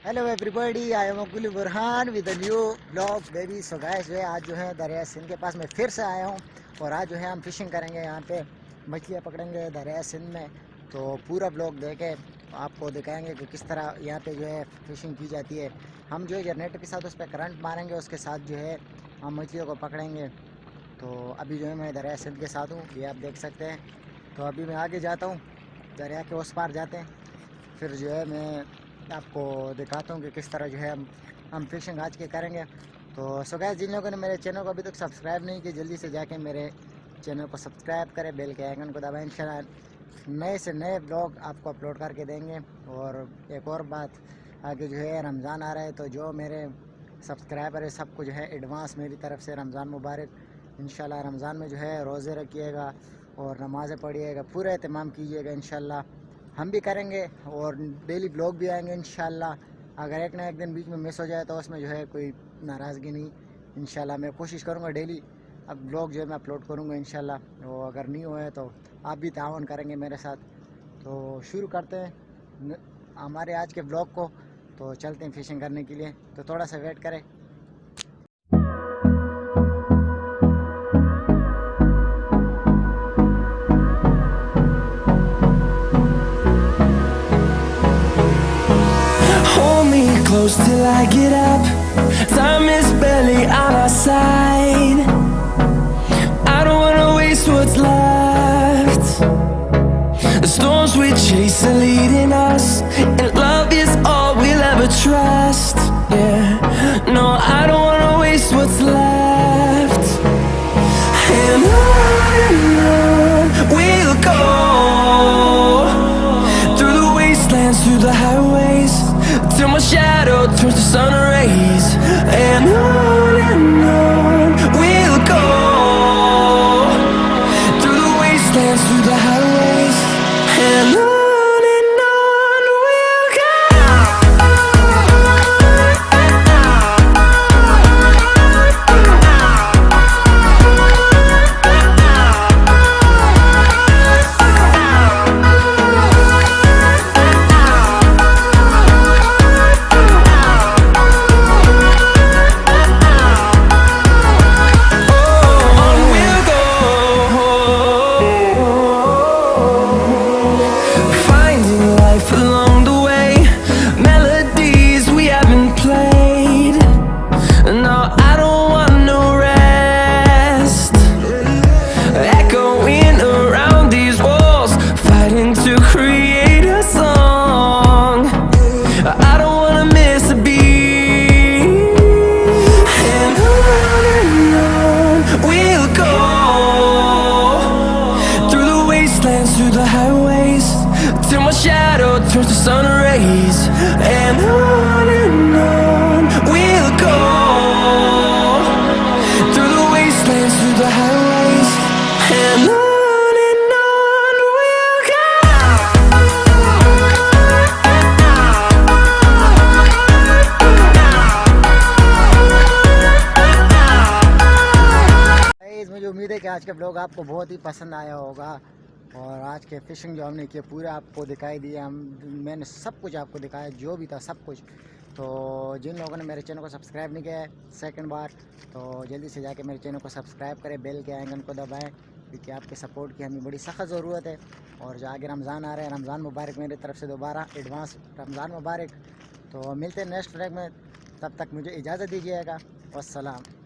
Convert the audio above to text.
Hello everybody, I am Akul Burhan with a new blog baby. So guys जो है आज जो है दरिया सिंध के पास मैं फिर से आया हूँ और आज जो है हम फिशिंग करेंगे। यहाँ पे मछलियाँ पकड़ेंगे दरिया सिंध में। तो पूरा ब्लॉग देखे आपको दिखाएंगे कि किस तरह यहाँ पे जो है फिशिंग की जाती है। हम जो है नेट के साथ उस पर करंट मारेंगे, उसके साथ जो है हम मछलियों को पकड़ेंगे। तो अभी जो है मैं दरिया सिंध के साथ हूँ, ये आप देख सकते हैं। तो अभी मैं आगे जाता हूँ, दरिया के उस पार जाते हैं, फिर जो है मैं आपको दिखाता हूँ कि किस तरह जो है हम फिशिंग आज के करेंगे। तो सो गाइस, जिन लोगों ने मेरे चैनल को अभी तक सब्सक्राइब नहीं किया, जल्दी से जाके मेरे चैनल को सब्सक्राइब करें, बेल के आइकन को दबाएं। इंशाल्लाह नए से नए ब्लॉग आपको अपलोड करके देंगे। और एक और बात, आगे जो है रमज़ान आ रहा है, तो जो मेरे सब्सक्राइबर है सबको जो है एडवांस मेरी तरफ से रमज़ान मुबारक। इंशाल्लाह रमज़ान में जो है रोज़े रखिएगा और नमाज़ें पढ़िएगा, पूरा एहतमाम कीजिएगा। इंशाल्लाह हम भी करेंगे और डेली ब्लॉग भी आएंगे इंशाल्लाह। अगर एक ना एक दिन बीच में मिस हो जाए तो उसमें जो है कोई नाराज़गी नहीं। इंशाल्लाह मैं कोशिश करूँगा डेली अब ब्लॉग जो है मैं अपलोड करूँगा इंशाल्लाह। तो अगर नहीं हुआ है तो आप भी तावन करेंगे मेरे साथ। तो शुरू करते हैं हमारे आज के ब्लॉग को। तो चलते हैं फिशिंग करने के लिए, तो थोड़ा सा वेट करें। Close till I get up. Time is barely on our side. I don't wanna waste what's left. The storms we chase are leading us, and love is all we'll ever trust. Yeah, no, I don't wanna waste what's left. And on we'll go, through the wastelands, through the highways, till my shadow turns to sun rays. And on we'll go, through the wastelands, through the highways, and on we'll go. Through the highways, till my shadow turns to sun rays. And on we'll go, through the wastelands, through the highways, and on we'll go. मुझे उम्मीद है कि आज का blog आपको बहुत ही पसंद आया होगा और आज के फिशिंग जो हमने किया पूरा आपको दिखाई दिया। मैंने सब कुछ आपको दिखाया, जो भी था सब कुछ। तो जिन लोगों ने मेरे चैनल को सब्सक्राइब नहीं किया है सेकंड बार, तो जल्दी से जाके मेरे चैनल को सब्सक्राइब करें, बेल के आइकन को दबाएं, क्योंकि आपके सपोर्ट की हमें बड़ी सख्त ज़रूरत है। और जो आगे रमज़ान आ रहा है, रमज़ान मुबारक मेरी तरफ से दोबारा एडवांस रमज़ान मुबारक। तो मिलते हैं नेक्स्ट ब्लॉग में, तब तक मुझे इजाज़त दीजिएगा। वस्सलाम।